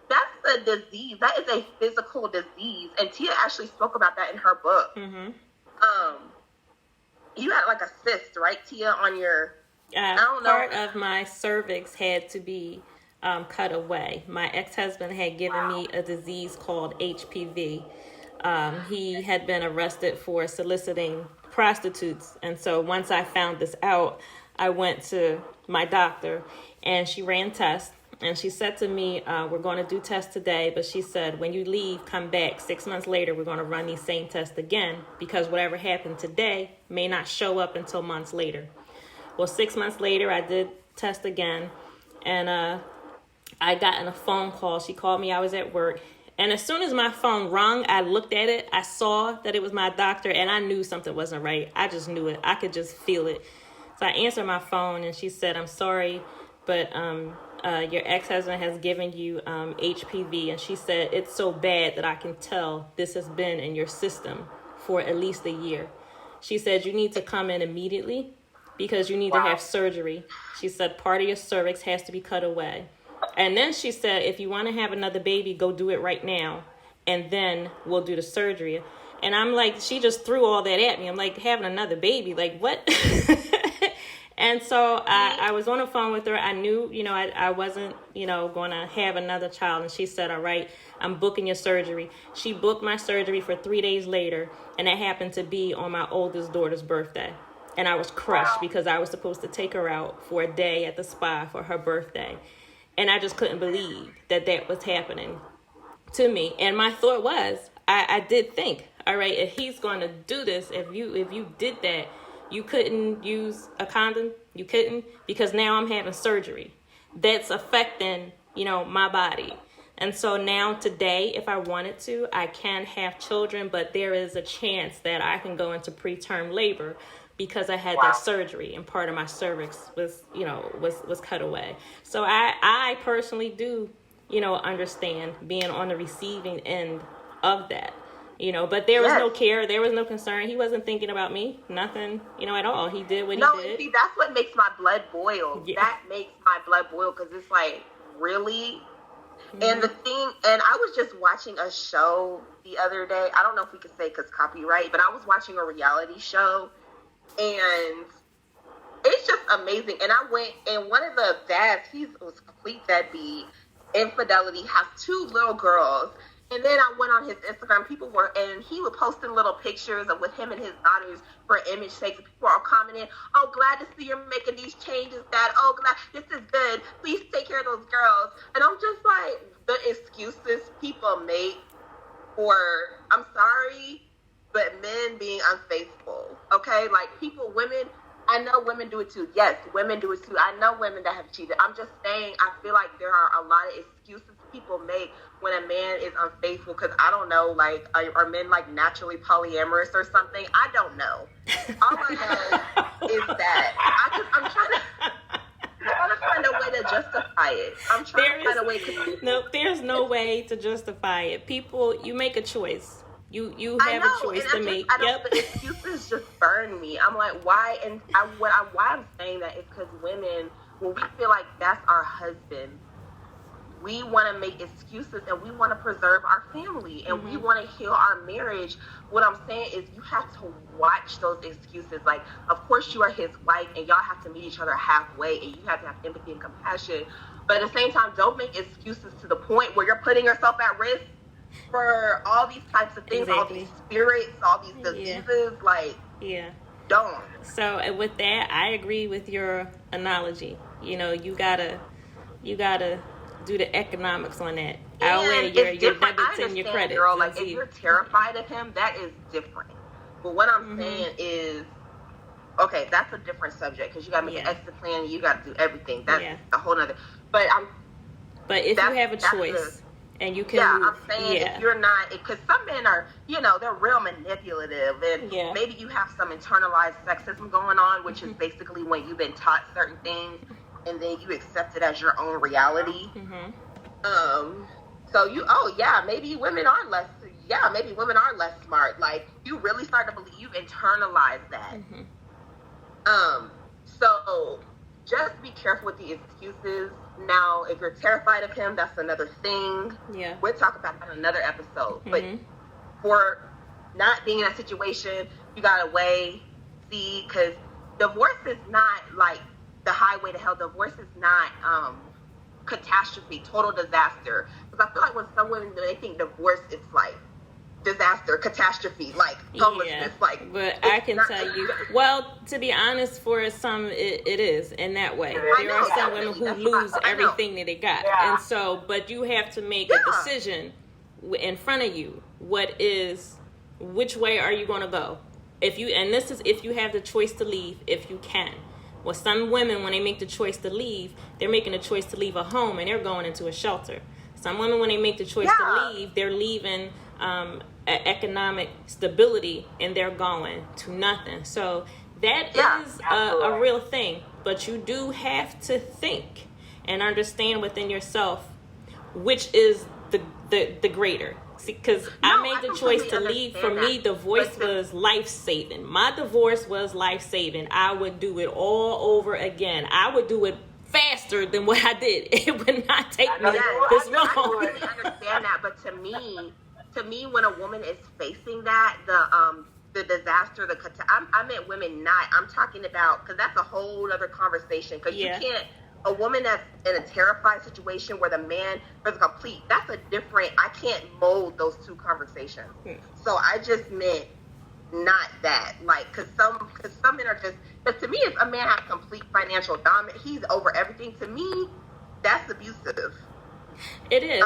that's a disease. That is a physical disease, and Tia actually spoke about that in her book. Mm-hmm. You had like a cyst, right, Tia, on your? I don't know. Part of my cervix had to be cut away. My ex-husband had given me a disease called HPV. He had been arrested for soliciting prostitutes. And so once I found this out, I went to my doctor, and she ran tests. And she said to me, we're going to do tests today. But she said, when you leave, come back 6 months later, we're going to run these same tests again, because whatever happened today may not show up until months later. Well, 6 months later, I did test again, and I got in a phone call. She called me. I was at work. And as soon as my phone rung, I looked at it. I saw that it was my doctor, and I knew something wasn't right. I just knew it. I could just feel it. So I answered my phone, and she said, I'm sorry, but your ex-husband has given you HPV. And she said, it's so bad that I can tell this has been in your system for at least a year. She said, you need to come in immediately because you need to have surgery. She said, part of your cervix has to be cut away. And then she said, if you want to have another baby, go do it right now. And then we'll do the surgery. And I'm like, she just threw all that at me. I'm like, having another baby, like what? And so I was on the phone with her. I knew, I wasn't, going to have another child. And she said, all right, I'm booking your surgery. She booked my surgery for 3 days later. And that happened to be on my oldest daughter's birthday. And I was crushed because I was supposed to take her out for a day at the spa for her birthday. And I just couldn't believe that was happening to me. And my thought was, I did think, all right, if he's going to do this, if you did that, you couldn't use a condom. You couldn't, because now I'm having surgery. That's affecting, my body. And so now today, if I wanted to, I can have children, but there is a chance that I can go into preterm labor because I had that surgery and part of my cervix was cut away. So I personally do, understand being on the receiving end of that. But there was no care. There was no concern. He wasn't thinking about me. Nothing, at all. He did what he did. See, that's what makes my blood boil. Yeah. That makes my blood boil because it's like, really? And the thing, and I was just watching a show the other day. I don't know if we could say because copyright, but I was watching a reality show, and it's just amazing. And I went, and one of the dads, he was complete deadbeat, infidelity, has 2 little girls. And then I went on his Instagram, and he was posting little pictures of with him and his daughters for image sake. People are commenting, oh, glad to see you're making these changes, Dad. Oh, glad, this is good. Please take care of those girls. And I'm just like, the excuses people make for, I'm sorry, but men being unfaithful, okay? Like, women, I know women do it too. Yes, women do it too. I know women that have cheated. I'm just saying, I feel like there are a lot of excuses people make when a man is unfaithful, because I don't know, like, are men like naturally polyamorous or something? I don't know. All I know is that I'm trying to find a way to justify it. I'm trying to find a way to. No, there's no way to justify it. People, you make a choice. You have a choice to make. The excuses just burn me. I'm like, why? And why I'm saying that is because women, when we feel like that's our husband, we want to make excuses and we want to preserve our family and we want to heal our marriage. What I'm saying is you have to watch those excuses. Like, of course you are his wife and y'all have to meet each other halfway and you have to have empathy and compassion. But at the same time, don't make excuses to the point where you're putting yourself at risk for all these types of things, all these spirits, all these diseases. Don't. So with that, I agree with your analogy. You gotta do the economics on that. Outweigh your debits and your credits. Girl, like, if you're terrified of him, that is different. But what I'm saying is, okay, that's a different subject because you got to make an exit plan and you got to do everything. That's a whole nother. But if you have a choice and you can, I'm saying if you're not, because some men are, they're real manipulative, and maybe you have some internalized sexism going on, which is basically when you've been taught certain things and then you accept it as your own reality. So maybe women are less smart. Like, you really start to believe, you internalize that. So just be careful with the excuses. Now, if you're terrified of him, that's another thing. We'll talk about that in another episode. But for not being in that situation, you gotta see, because divorce is not like the highway to hell. Divorce is not catastrophe, total disaster. Because I feel like when some women, they think divorce, it's like disaster, catastrophe, like homelessness. But I can tell you, well, to be honest, for some it is in that way. There are some women who lose everything that they got, and so, but you have to make a decision in front of you. Which way are you going to go? If you have the choice to leave, if you can. Well, some women, when they make the choice to leave, they're making a choice to leave a home and they're going into a shelter. Some women, when they make the choice to leave, they're leaving economic stability and they're going to nothing. So that is a real thing. But you do have to think and understand within yourself which is the greater. Because I made the choice to leave. For me, divorce was life-saving. My divorce was life-saving. I would do it all over again. I would do it faster than what I did. It would not take me this long. I really understand that, but to me, when a woman is facing that, the disaster, I meant women not. I'm talking about, because that's a whole other conversation. Because you can't. A woman that's in a terrified situation where the man is complete, that's a different, I can't mold those two conversations. So I just meant not that. Like, because some men are just, but to me, if a man has complete financial dominance, he's over everything, to me, that's abusive. It is.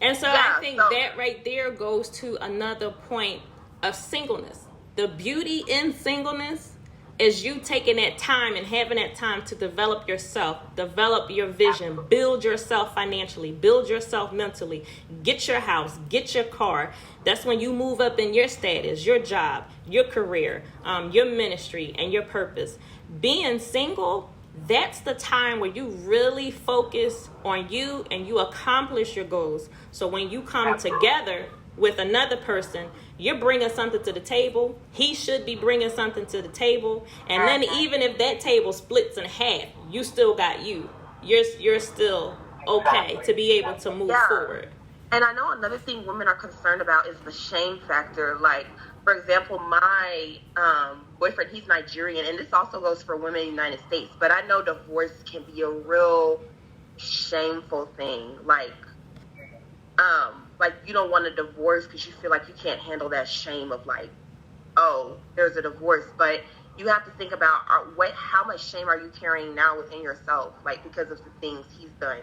And so I think that right there goes to another point of singleness. The beauty in singleness is you taking that time and having that time to develop yourself, develop your vision, build yourself financially, build yourself mentally, get your house, get your car. That's when you move up in your status, your job, your career, your ministry, and your purpose. Being single, that's the time where you really focus on you and you accomplish your goals. So when you come together, with another person, you're bringing something to the table. He should be bringing something to the table. And then even if that table splits in half, you still got you. You're still okay to be able to move forward. And I know another thing women are concerned about is the shame factor. Like, for example, my boyfriend, he's Nigerian, and this also goes for women in the United States. But I know divorce can be a real shameful thing. Like you don't want a divorce because you feel like you can't handle that shame of like, oh, there's a divorce. But you have to think about how much shame are you carrying now within yourself, like because of the things he's done.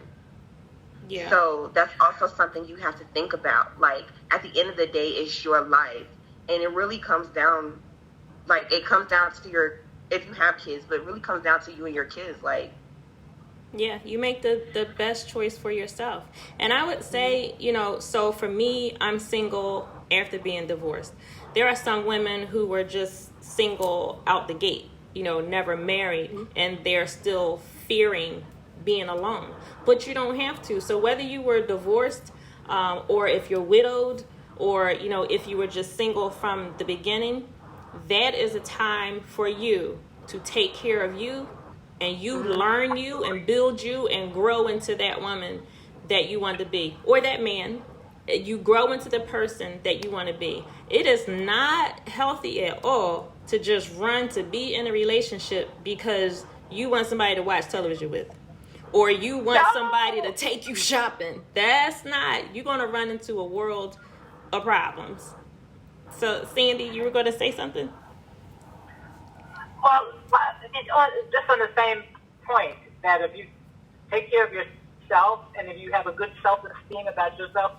Yeah. So that's also something you have to think about. Like, at the end of the day, it's your life. And it really comes down, to if you have kids, but it really comes down to you and your kids. Like, yeah, you make the best choice for yourself. And I would say, so for me, I'm single after being divorced. There are some women who were just single out the gate, never married, and they're still fearing being alone. But you don't have to. So whether you were divorced or if you're widowed or, if you were just single from the beginning, that is a time for you to take care of you and you learn you and build you and grow into that woman that you want to be, or that man. You grow into the person that you want to be. It is not healthy at all to just run to be in a relationship because you want somebody to watch television with, or you want somebody to take you shopping. That's not, you're going to run into a world of problems. So, Sandy, you were going to say something? Well, just on the same point, that if you take care of yourself and if you have a good self-esteem about yourself,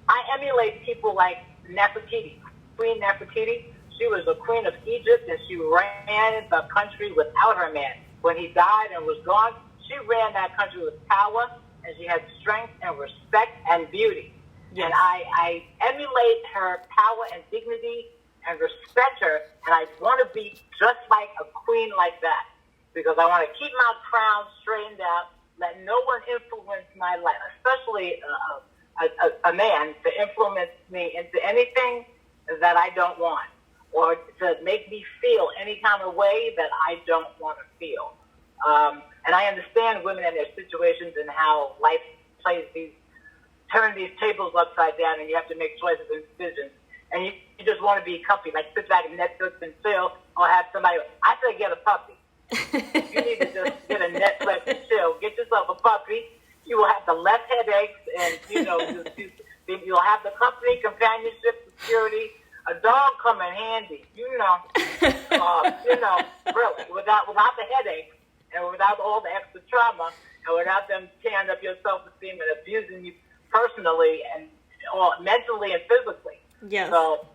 I emulate people like Nefertiti, Queen Nefertiti. She was the queen of Egypt, and she ran the country without her man. When he died and was gone, she ran that country with power, and she had strength and respect and beauty. Yes. And I emulate her power and dignity and respect her, and I want to be just like a queen like that, because I want to keep my crown straightened out, let no one influence my life, especially a man to influence me into anything that I don't want, or to make me feel any kind of way that I don't want to feel. And I understand women and their situations and how life turn these tables upside down, and you have to make choices and decisions. And you just want to be comfy, like sit back and Netflix and chill, or have somebody. I say get a puppy. You need to just get a Netflix and chill. Get yourself a puppy. You will have the less headaches, and you'll have the company, companionship, security. A dog come in handy, really, without the headaches and without all the extra trauma and without them tearing up your self-esteem and abusing you personally or mentally and physically. Yes. So,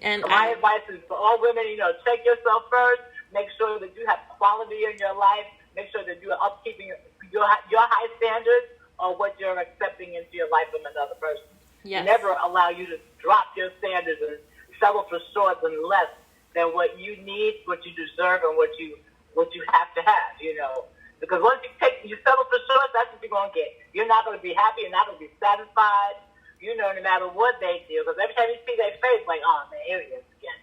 and my advice is for all women, check yourself first. Make sure that you have quality in your life. Make sure that you are upkeeping your high standards or what you're accepting into your life from another person. Yes. Never allow you to drop your standards and settle for short and less than what you need, what you deserve, and what you have to have. Because once you settle for short, that's what you're going to get. You're not going to be happy. You're not going to be satisfied. No matter what they do. Because every time you see their face, like, oh, man, here he is again.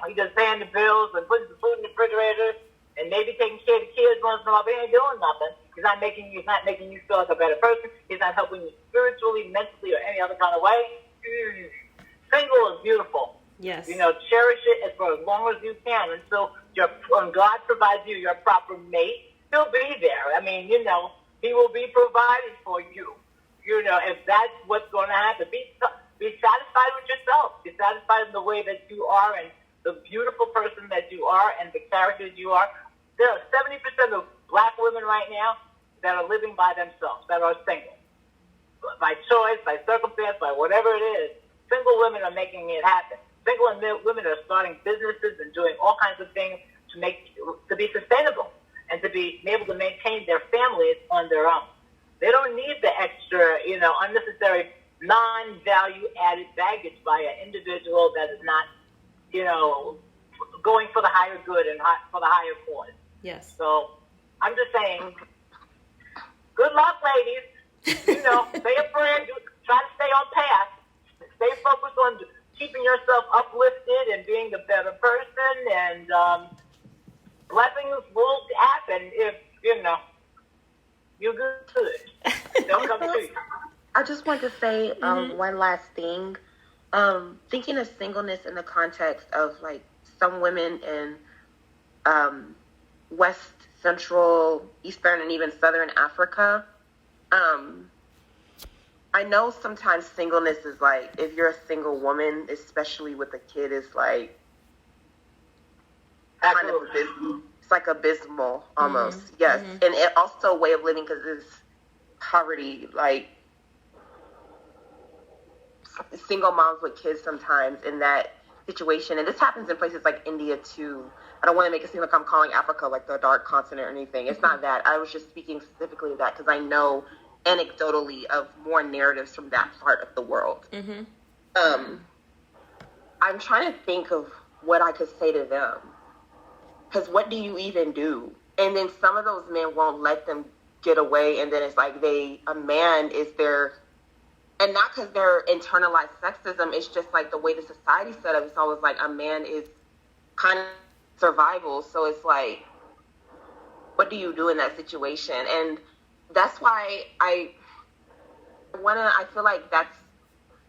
He just paying the bills and putting the food in the refrigerator and maybe taking care of the kids once in a while, but he ain't doing nothing. He's not making you feel like a better person. He's not helping you spiritually, mentally, or any other kind of way. Single is beautiful. Yes. Cherish it for as long as you can until when God provides you your proper mate, he'll be there. I mean, he will be providing for you. If that's what's going to happen, be satisfied with yourself. Be satisfied in the way that you are and the beautiful person that you are and the character that you are. There are 70% of black women right now that are living by themselves, that are single. By choice, by circumstance, by whatever it is, single women are making it happen. Single women are starting businesses and doing all kinds of things to be sustainable and to be able to maintain their families on their own. They don't need the extra, unnecessary, non-value-added baggage by an individual that is not, going for the higher good and for the higher cause. Yes. So I'm just saying, good luck, ladies. Stay a friend. Try to stay on path. focus on keeping yourself uplifted and being a better person, and blessings will happen if, you're good. They'll come to you. I just want to say one last thing. Thinking of singleness in the context of like some women in West, Central, Eastern, and even Southern Africa. I know sometimes singleness is like, if you're a single woman, especially with a kid, is like kind of abysmal. It's like abysmal almost. Yes. And it also a way of living because it's poverty, like single moms with kids sometimes in that situation. And this happens in places like India too. I don't want to make it seem like I'm calling Africa like the dark continent or anything. It's not that. I was just speaking specifically of that because I know anecdotally of more narratives from that part of the world. I'm trying to think of what I could say to them. Because what do you even do? And then some of those men won't let them get away. And then it's like a man is their, and not because they're internalized sexism, it's just like the way the society set up. It's always like a man is kind of survival. So it's like, what do you do in that situation? And that's why I feel like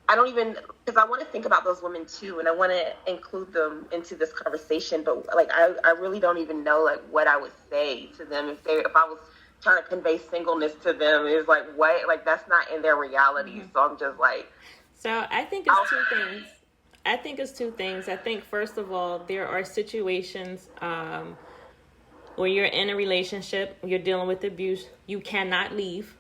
I don't even, because I want to think about those women too, and I want to include them into this conversation, but like, I really don't even know like what I would say to them if I was trying to convey singleness to them. It's like, what? Like, that's not in their reality. So I'm just like. So I think it's two things. I think, first of all, there are situations where you're in a relationship, you're dealing with abuse, you cannot leave.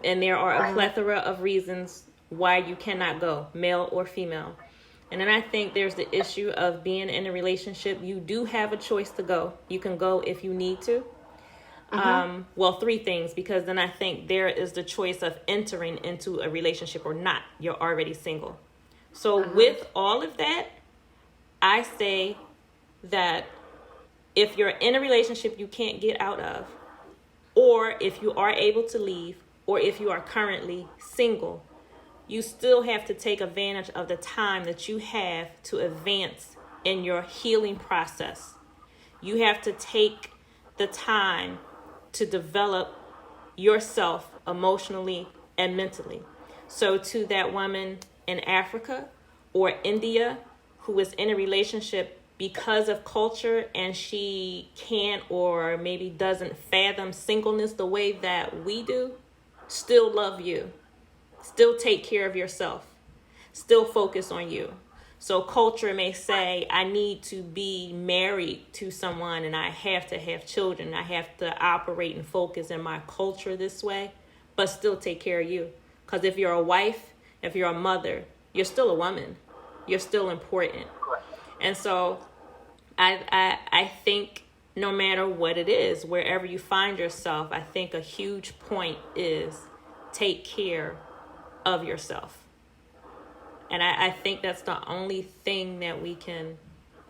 And there are a plethora of reasons why you cannot go, male or female. And then I think there's the issue of being in a relationship. You do have a choice to go. You can go if you need to. Well, three things, because then I think there is the choice of entering into a relationship or not. You're already single. So with all of that, I say that if you're in a relationship you can't get out of, or if you are able to leave, or if you are currently single, you still have to take advantage of the time that you have to advance in your healing process. You have to take the time to develop yourself emotionally and mentally. So to that woman in Africa or India who is in a relationship because of culture and she can't or maybe doesn't fathom singleness the way that we do, still love you. Still take care of yourself. Still focus on you. So culture may say, I need to be married to someone and I have to have children. I have to operate and focus in my culture this way, but still take care of you. Because if you're a wife, if you're a mother, you're still a woman. You're still important. And so I think no matter what it is, wherever you find yourself, I think a huge point is take care of yourself. And I think that's the only thing that we can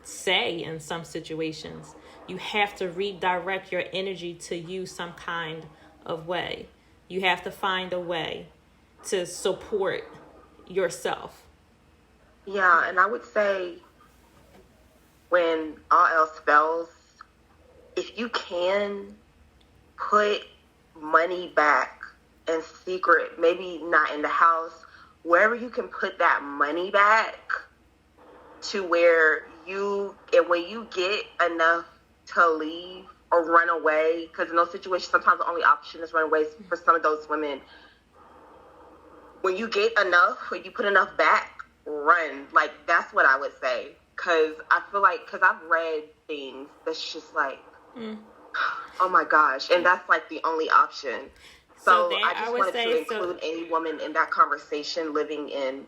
say in some situations. You have to redirect your energy to use some kind of way. You have to find a way to support yourself. Yeah, and I would say when all else fails, if you can put money back in secret, maybe not in the house, wherever you can put that money back to where and when you get enough to leave or run away, because in those situations, sometimes the only option is run away for some of those women. When you get enough, when you put enough back, run. Like, that's what I would say. Because I feel like, because I've read things that's just like, oh my gosh. And that's like the only option. So I just wanted to include any woman in that conversation living in.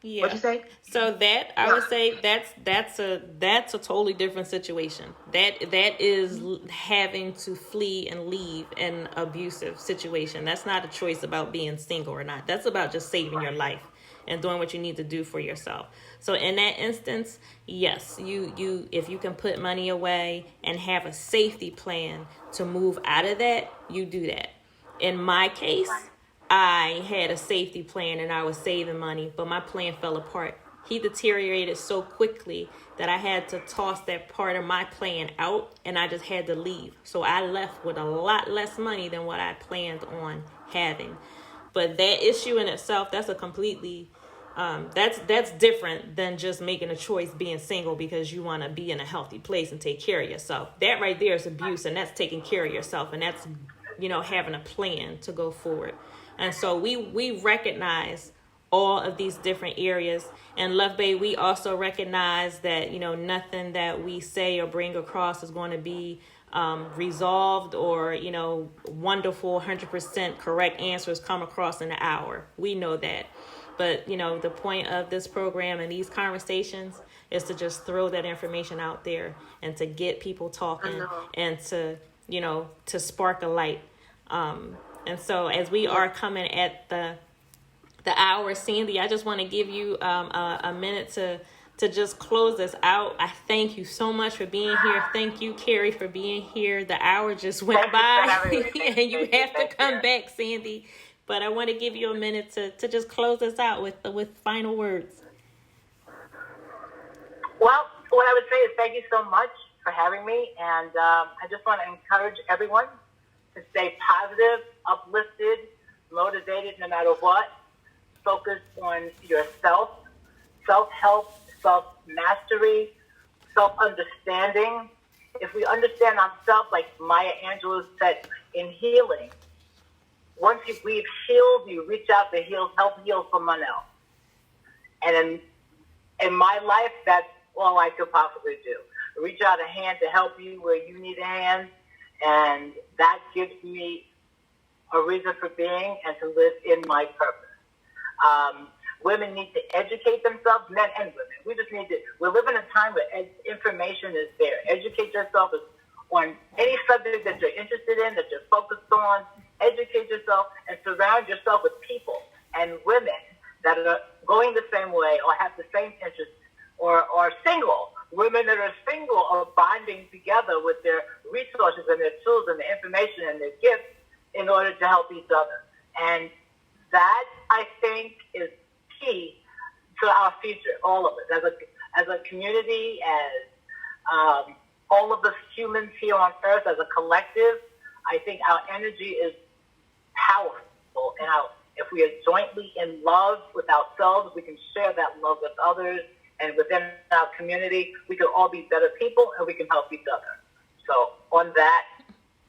Yeah. What'd you say? So that I would say that's a totally different situation. That is having to flee and leave an abusive situation. That's not a choice about being single or not. That's about just saving your life and doing what you need to do for yourself. So in that instance, yes, you if you can put money away and have a safety plan to move out of that, you do that. In my case, I had a safety plan and I was saving money, but my plan fell apart. He deteriorated so quickly that I had to toss that part of my plan out, and I just had to leave. So I left with a lot less money than what I planned on having. But that issue in itself, that's a completely that's different than just making a choice being single because you want to be in a healthy place and take care of yourself. That right there is abuse, and that's taking care of yourself, and that's, you know, having a plan to go forward. And so we recognize all of these different areas. And Luv Bay, we also recognize that, you know, nothing that we say or bring across is going to be resolved or, you know, wonderful 100% correct answers come across in an hour. We know that. But, you know, the point of this program and these conversations is to just throw that information out there and to get people talking and to, you know, to spark a light. And so as we are coming at the hour, Sandy, I just want to give you a minute to just close this out. I thank you so much for being here. Thank you, Carrie, for being here. The hour just went by, and you have to come back, Sandy. But I want to give you a minute to just close us out with final words. Well, what I would say is thank you so much for having me. And I just want to encourage everyone to stay positive, uplifted, motivated no matter what. Focus on yourself, self-help, self-mastery, self-understanding. If we understand ourselves, like Maya Angelou said, in healing, once we've healed, you reach out to help heal someone else. And in my life, that's all I could possibly do. Reach out a hand to help you where you need a hand, and that gives me a reason for being and to live in my purpose. Women need to educate themselves, men and women. We live in a time where information is there. Educate yourself on any subject that you're interested in, that you're focused on. Educate yourself and surround yourself with people and women that are going the same way or have the same interests or single. Women that are single are bonding together with their resources and their tools and their information and their gifts in order to help each other. And that, I think, is key to our future, all of us, as a community, as all of us humans here on Earth, as a collective. I think our energy is powerful, and if we are jointly in love with ourselves, we can share that love with others, and within our community, we can all be better people, and we can help each other. So on that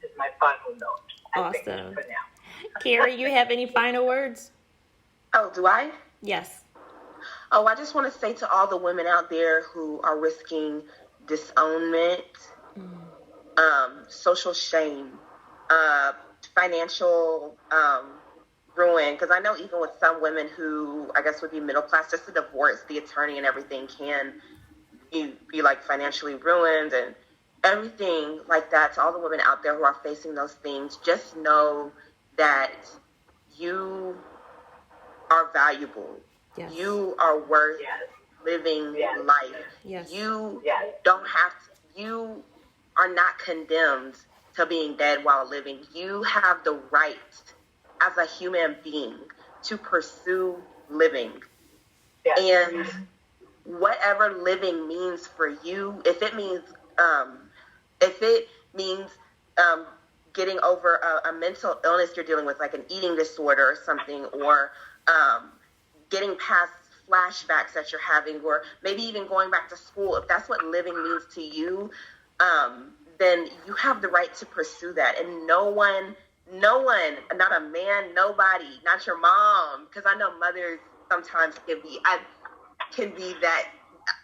is my final note. Awesome. For now. Carrie, you have any final words? Oh, do I? Yes. Oh, I just want to say to all the women out there who are risking disownment, social shame, financial ruin, because I know even with some women who I guess would be middle class, just a divorce, the attorney and everything can be like financially ruined and everything like that. To all the women out there who are facing those things, just know that you are valuable. Yes. You are worth living life. Yes. You don't have to, you are not condemned to being dead while living. You have the right as a human being to pursue living. Yes. And whatever living means for you, if it means getting over a mental illness you're dealing with, like an eating disorder or something, or getting past flashbacks that you're having, or maybe even going back to school, if that's what living means to you, then you have the right to pursue that. And no one, not a man, nobody, not your mom, because I know mothers sometimes can be that.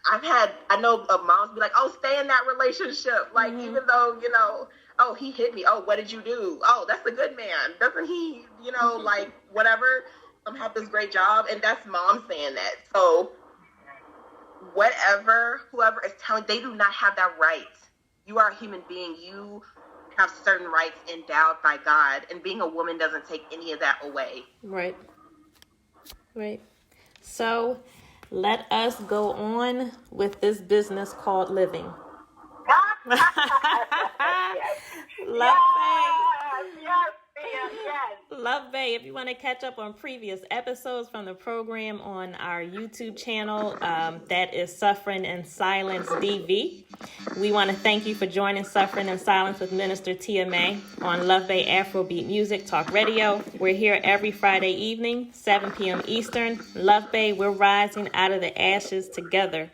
I know moms be like, oh, stay in that relationship. Like, even though, oh, he hit me. Oh, what did you do? Oh, that's a good man. Doesn't he, like, whatever, have this great job. And that's mom saying that. So whoever is telling, they do not have that right. You are a human being. You have certain rights endowed by God. And being a woman doesn't take any of that away. Right. So let us go on with this business called living. Yes. Yes. Luv Bay, if you want to catch up on previous episodes from the program on our YouTube channel, that is Suffering in Silence DV. We want to thank you for joining Suffering in Silence with Minister Tia May on Luv Bay Afrobeat Music Talk Radio. We're here every Friday evening, 7 p.m. Eastern. Luv Bay, we're rising out of the ashes together.